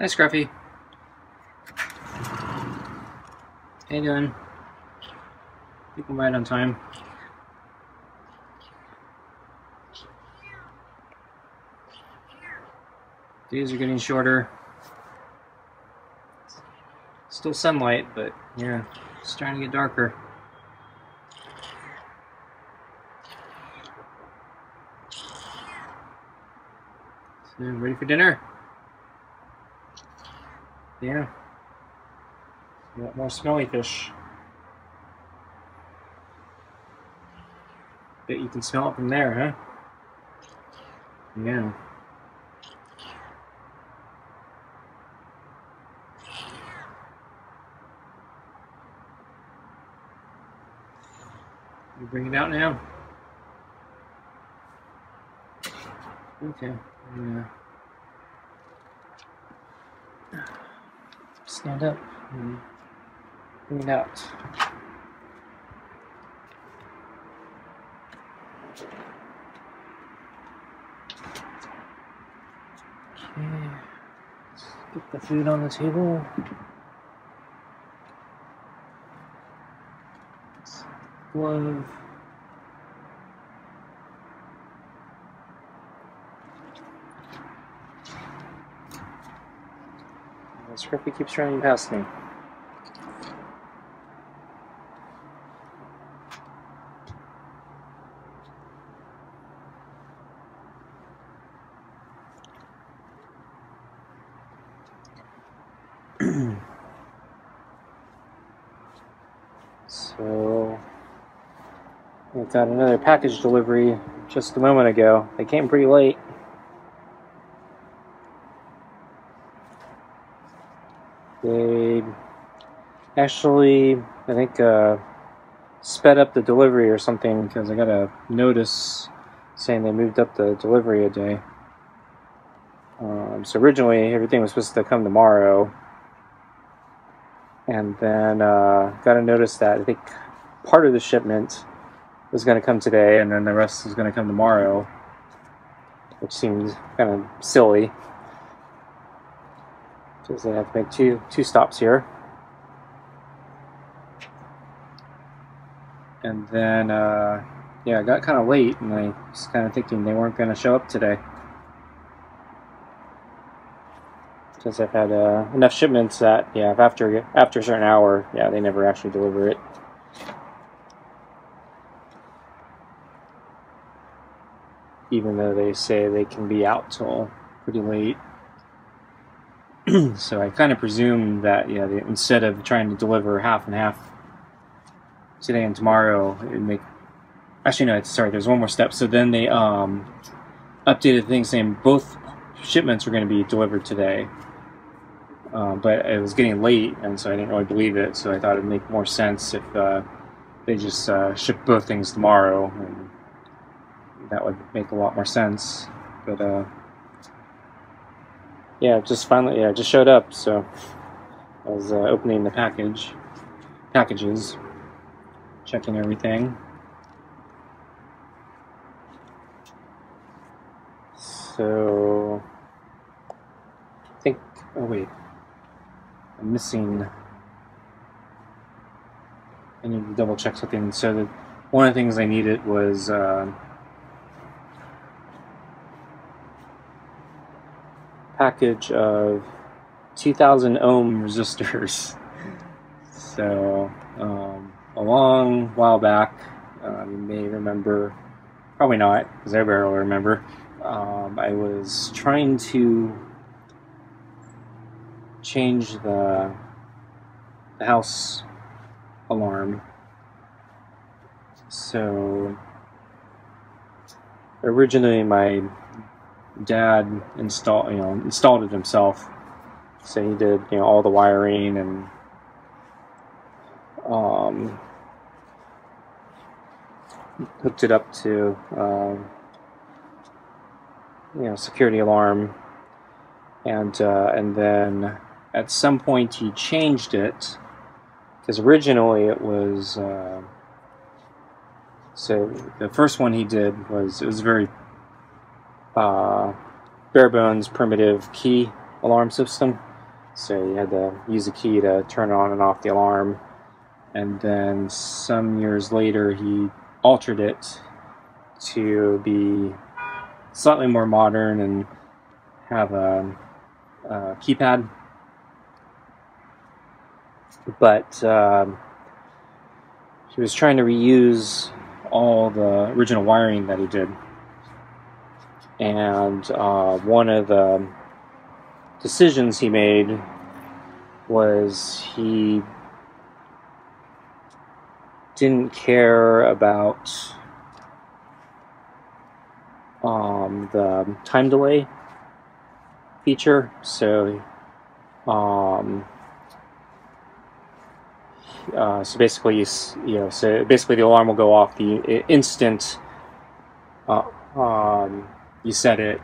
Hi, Scruffy. How you doing? You come right on time. Days are getting shorter. Still sunlight, but yeah, it's starting to get darker. So, ready for dinner? Yeah. We got more smelly fish. Bet you can smell it from there, huh? Yeah. You bring it out now? Okay. Yeah. Stand up and bring it out. Okay. Let's get the food on the table. Glove. Scruffy keeps running past me. So, I got another package delivery just a moment ago. They came pretty late. They actually, I think, sped up the delivery or something because I got a notice saying they moved up the delivery a day. So originally everything was supposed to come tomorrow, and then got a notice that I think part of the shipment was going to come today and then the rest was going to come tomorrow, which seemed kind of silly because they have to make two stops here. And then yeah, it got kind of late and I was kind of thinking they weren't going to show up today because I've had enough shipments that, yeah, after a certain hour, yeah, they never actually deliver it. Even though they say they can be out till pretty late. So I kind of presume that, yeah, instead of trying to deliver half and half today and tomorrow, it would make... Actually, no, sorry, there's one more step. So then they updated things saying both shipments were going to be delivered today. But it was getting late, and so I didn't really believe it, so I thought it would make more sense if they just shipped both things tomorrow, and that would make a lot more sense. But yeah, just finally, yeah, just showed up, so I was opening the packages, checking everything. So I think, oh wait, I'm missing, I need to double check something. So one of the things I needed was package of 2,000 ohm resistors. So a long while back, you may remember, probably not, because I barely remember, I was trying to change the house alarm. So originally my dad installed it himself. So he did, all the wiring and hooked it up to security alarm, and then at some point he changed it, because originally it was so the first one he did was, it was very bare bones primitive key alarm system. So you had to use a key to turn on and off the alarm. And then some years later, he altered it to be slightly more modern and have a keypad. But he was trying to reuse all the original wiring that he did. And one of the decisions he made was he didn't care about the time delay feature. So so basically, so basically the alarm will go off the instant you set it,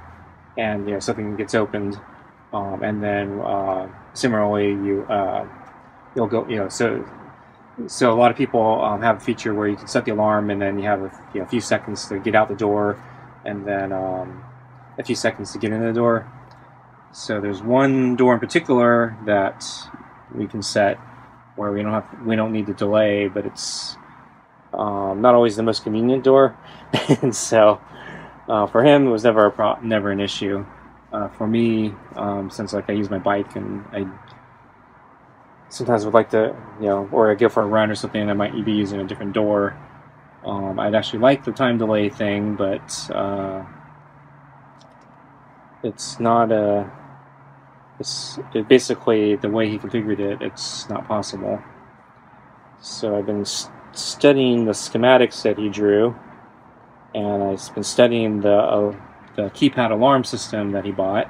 and something gets opened, and then similarly you'll go, so a lot of people have a feature where you can set the alarm and then you have a few seconds to get out the door, and then a few seconds to get in the door. So there's one door in particular that we can set where we don't need the delay, but it's not always the most convenient door, and so for him it was never an issue. For me, since I use my bike and I sometimes would like to, or I go for a run or something, and I might be using a different door. I'd actually like the time delay thing, but it's not basically the way he configured it, it's not possible. So I've been studying the schematics that he drew, and I've been studying the keypad alarm system that he bought,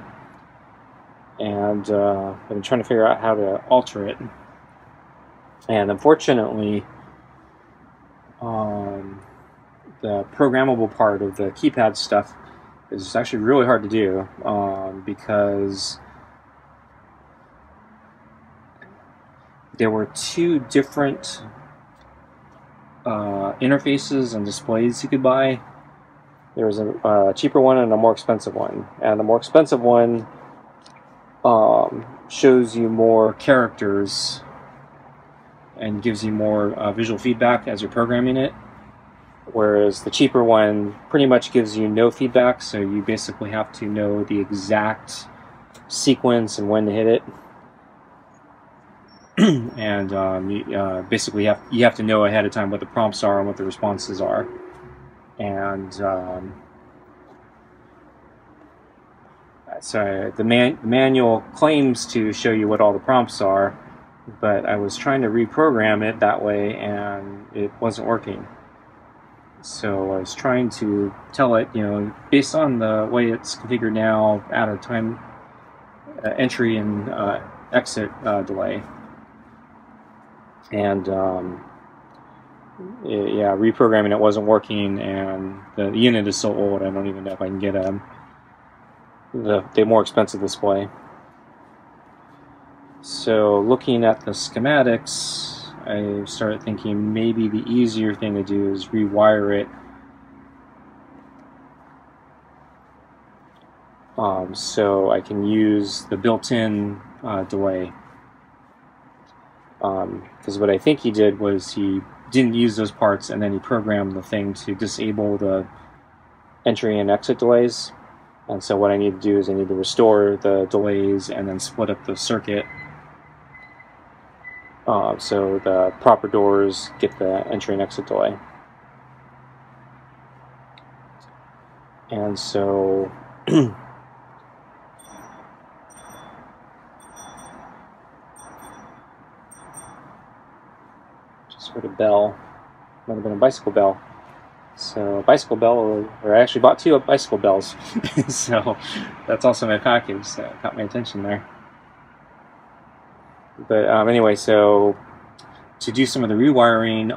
and I've been trying to figure out how to alter it. And unfortunately, the programmable part of the keypad stuff is actually really hard to do, because there were two different interfaces and displays you could buy. There was a cheaper one and a more expensive one, and the more expensive one shows you more characters and gives you more visual feedback as you're programming it, whereas the cheaper one pretty much gives you no feedback, so you basically have to know the exact sequence and when to hit it. And basically you have to know ahead of time what the prompts are and what the responses are. And so the manual claims to show you what all the prompts are, but I was trying to reprogram it that way and it wasn't working. So I was trying to tell it, based on the way it's configured now, add a time entry and exit delay. And reprogramming it wasn't working, and the unit is so old I don't even know if I can get the more expensive display. So looking at the schematics, I started thinking maybe the easier thing to do is rewire it so I can use the built-in delay. Because what I think he did was he didn't use those parts, and then he programmed the thing to disable the entry and exit delays. And so what I need to do is I need to restore the delays and then split up the circuit so the proper doors get the entry and exit delay. And so just heard a bell. Might have been a bicycle bell. So bicycle bell, or I actually bought 2 bicycle bells. So that's also my package, so caught my attention there. But anyway, so to do some of the rewiring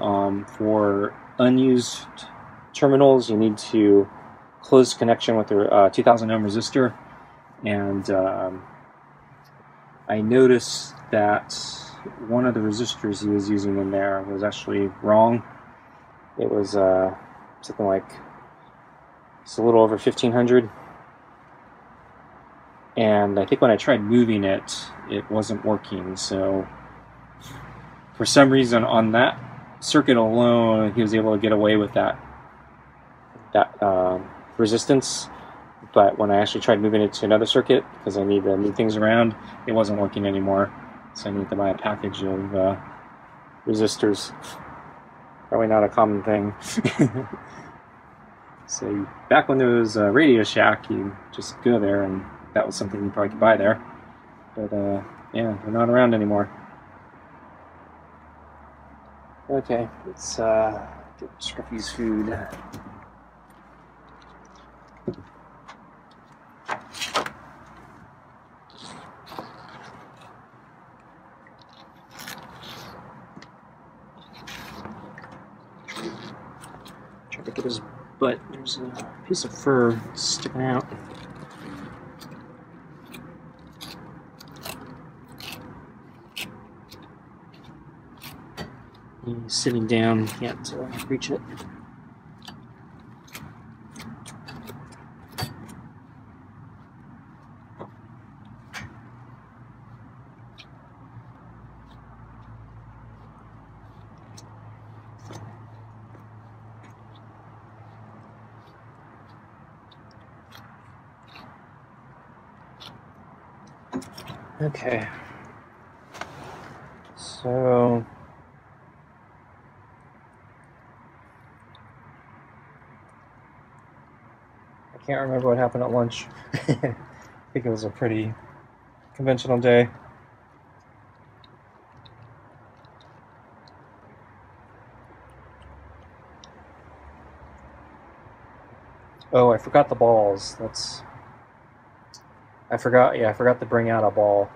for unused terminals, you need to close connection with the 2000 ohm resistor. And I noticed that one of the resistors he was using in there was actually wrong. It was something like, it's a little over 1500. and I think when I tried moving it, it wasn't working. So for some reason on that circuit alone, he was able to get away with that resistance. But when I actually tried moving it to another circuit, because I need to move things around, it wasn't working anymore. So I need to buy a package of resistors. Probably not a common thing. So back when there was a Radio Shack, you just go there, and that was something you probably could buy there. But yeah, they're not around anymore. Okay, let's get Scruffy's food. Try to get his butt. There's a piece of fur sticking out. He's sitting down, can't reach it. Okay, so I can't remember what happened at lunch. I think it was a pretty conventional day. Oh, I forgot the balls. I forgot to bring out a ball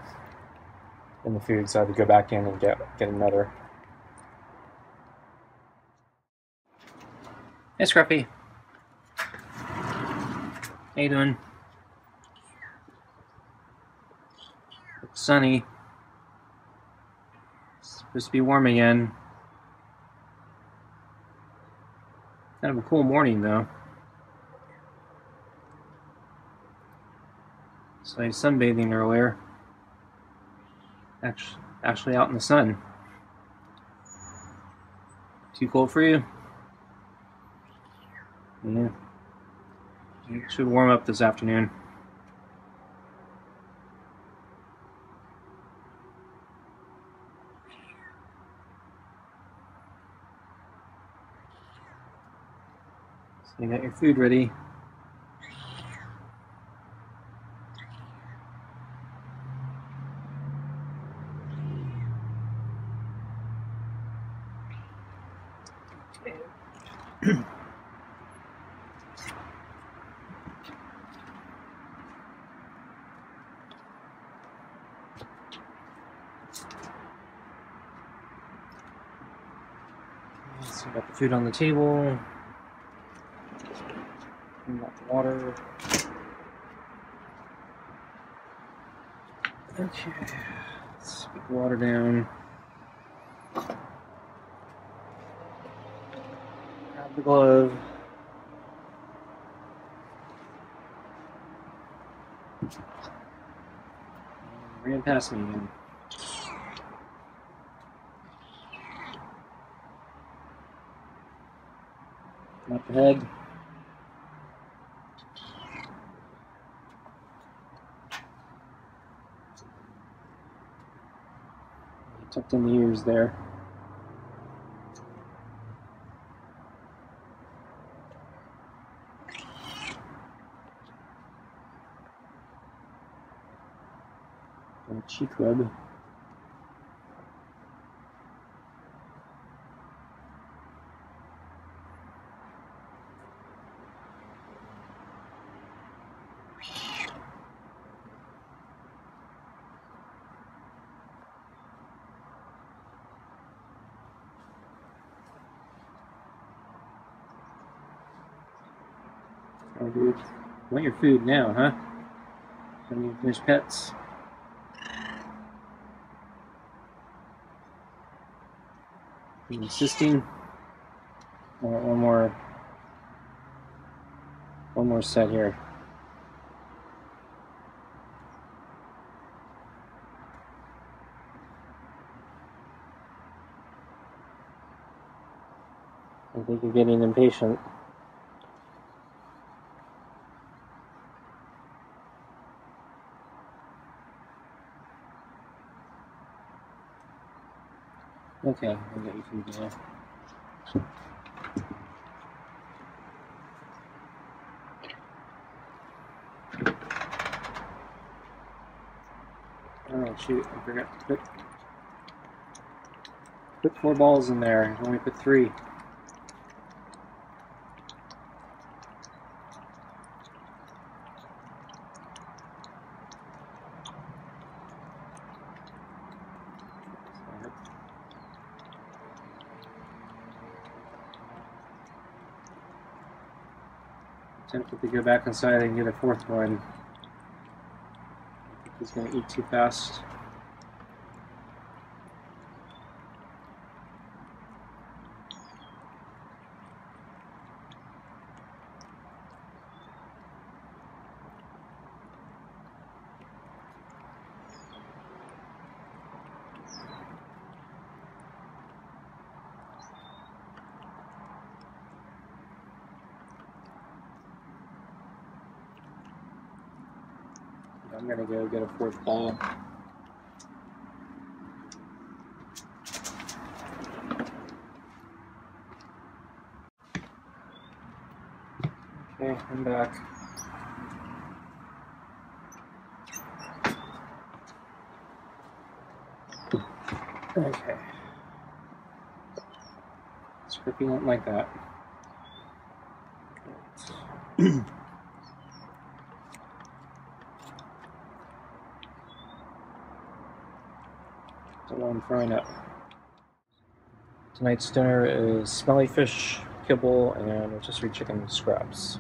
in the food, so I had to go back in and get another. Hey, Scruffy. How you doing? It's sunny. It's supposed to be warm again. Kind of a cool morning, though. So I was sunbathing earlier. Actually out in the sun. Too cold for you? Yeah. It should warm up this afternoon. So you got your food ready. So got the food on the table. Got the water. Okay, let's put the water down. Grab the glove. Ran past me again. Not the head. Tucked in the ears there. And a cheek rub. Oh, dude. You want your food now, huh? Don't need to finish pets. You insisting? One more set here. think you're getting impatient. Okay, I'll get you food now. Oh shoot, I forgot to put 4 balls in there. I only put 3. Tempted to go back inside and get a 4th one. I think he's going to eat too fast. I'm going to go get a 4th ball. Okay, I'm back. Okay. Scruffy won't like that. So I'm throwing up. Tonight's dinner is smelly fish, kibble, and rotisserie chicken scraps.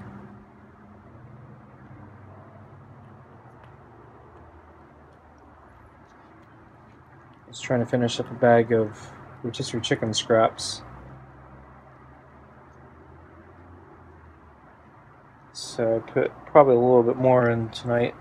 I was trying to finish up a bag of rotisserie chicken scraps. So I put probably a little bit more in tonight.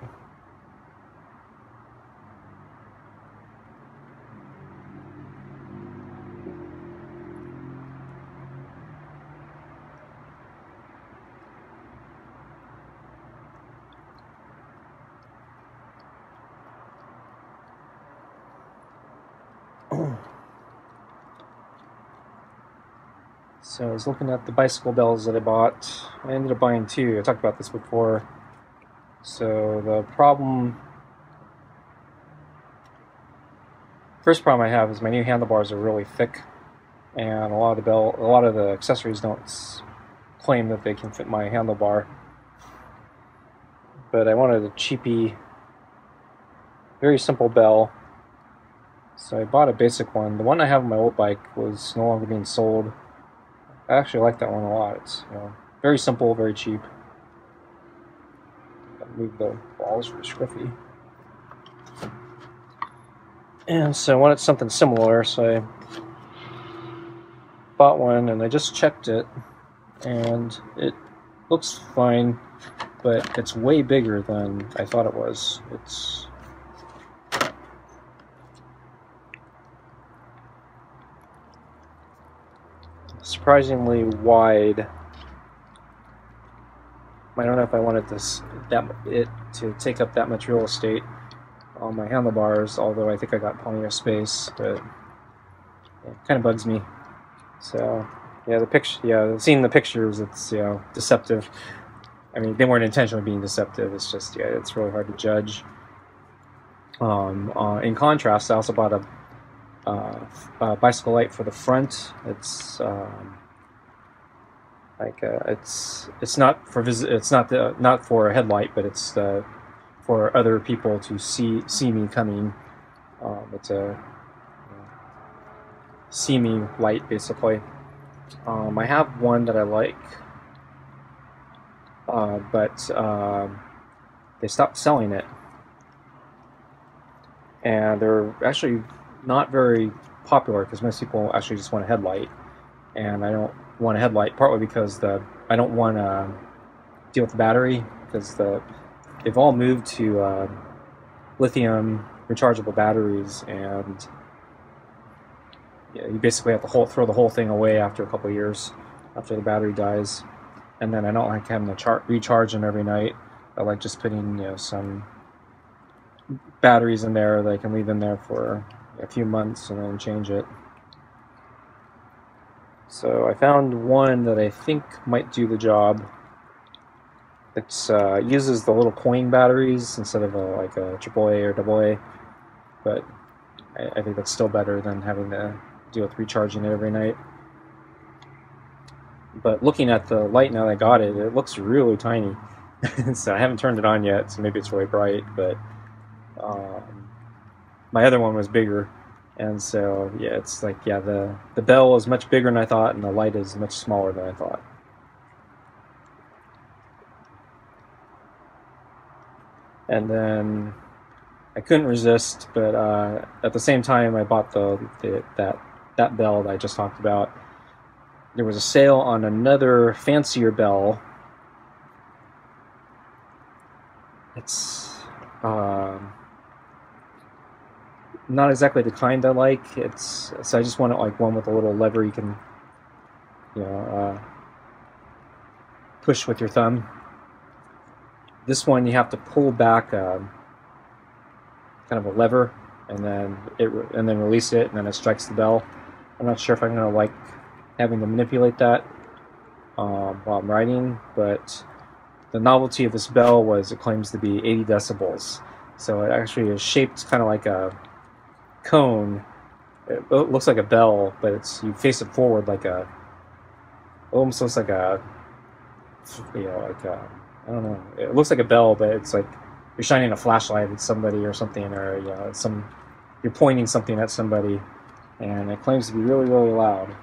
So I was looking at the bicycle bells that I bought. I ended up buying 2. I talked about this before. So the first problem I have is my new handlebars are really thick, and a lot of the accessories don't claim that they can fit my handlebar. But I wanted a cheapy, very simple bell. So I bought a basic one. The one I have on my old bike was no longer being sold. I actually like that one a lot. It's very simple, very cheap. Gotta move the balls for Scruffy. And so I wanted something similar, so I bought one and I just checked it, and it looks fine, but it's way bigger than I thought it was. It's surprisingly wide. I don't know if I wanted it to take up that much real estate on my handlebars, although I think I got plenty of space, but it kind of bugs me. So yeah, seeing the pictures, it's deceptive. I mean, they weren't intentionally being deceptive. It's just it's really hard to judge. In contrast, I also bought a bicycle light for the front. It's it's not for not for a headlight, but it's for other people to see me coming. It's a see me light, basically. I have one that I like, but they stopped selling it, and they're actually not very popular because most people actually just want a headlight, and I don't want a headlight, partly because I don't want to deal with the battery, because they've all moved to lithium rechargeable batteries, and you basically have to throw the whole thing away after a couple of years. after the battery dies. And then I don't like having to recharge them every night. I like just putting, you know, some batteries in there that I can leave in there for a few months and then change it. So I found one that I think might do the job. It uses the little coin batteries instead of like a AAA or AA, but I think that's still better than having to deal with recharging it every night. But looking at the light now that I got it, it looks really tiny. So I haven't turned it on yet, so maybe it's really bright, but my other one was bigger. And so, yeah, it's like, yeah, the bell is much bigger than I thought, and the light is much smaller than I thought. And then I couldn't resist, but at the same time I bought that bell that I just talked about. There was a sale on another fancier bell. It's not exactly the kind I like. So I just wanted like one with a little lever you can, you know, push with your thumb. This one you have to pull back kind of a lever, and then release it, and then it strikes the bell. I'm not sure if I'm gonna like having to manipulate that while I'm riding, but the novelty of this bell was it claims to be 80 decibels. So it actually is shaped kind of like a cone. It looks like a bell, but you face it forward like it almost looks like a, you know, like a, I don't know. It looks like a bell, but it's like you're shining a flashlight at somebody or something, or, you know, you're pointing something at somebody, and it claims to be really, really loud.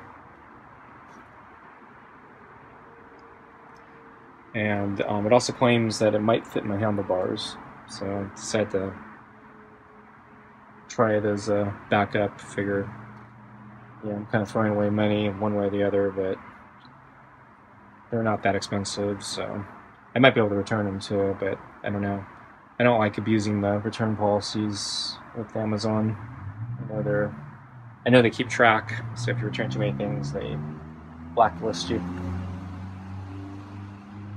And it also claims that it might fit my handlebars, so I decided to try it as a backup. Figure, you know, I'm kind of throwing away money one way or the other, but they're not that expensive, so I might be able to return them too, but I don't know. I don't like abusing the return policies with Amazon. I know they keep track, so if you return too many things, they blacklist you.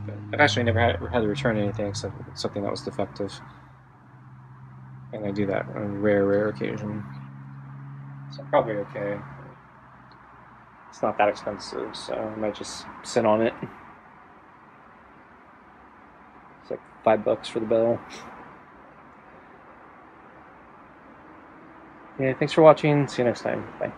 But I've actually never had to return anything except something that was defective, and I do that on a rare occasion. So I'm probably okay. It's not that expensive, so I might just sit on it. It's like $5 for the bell. Yeah, thanks for watching. See you next time. Bye.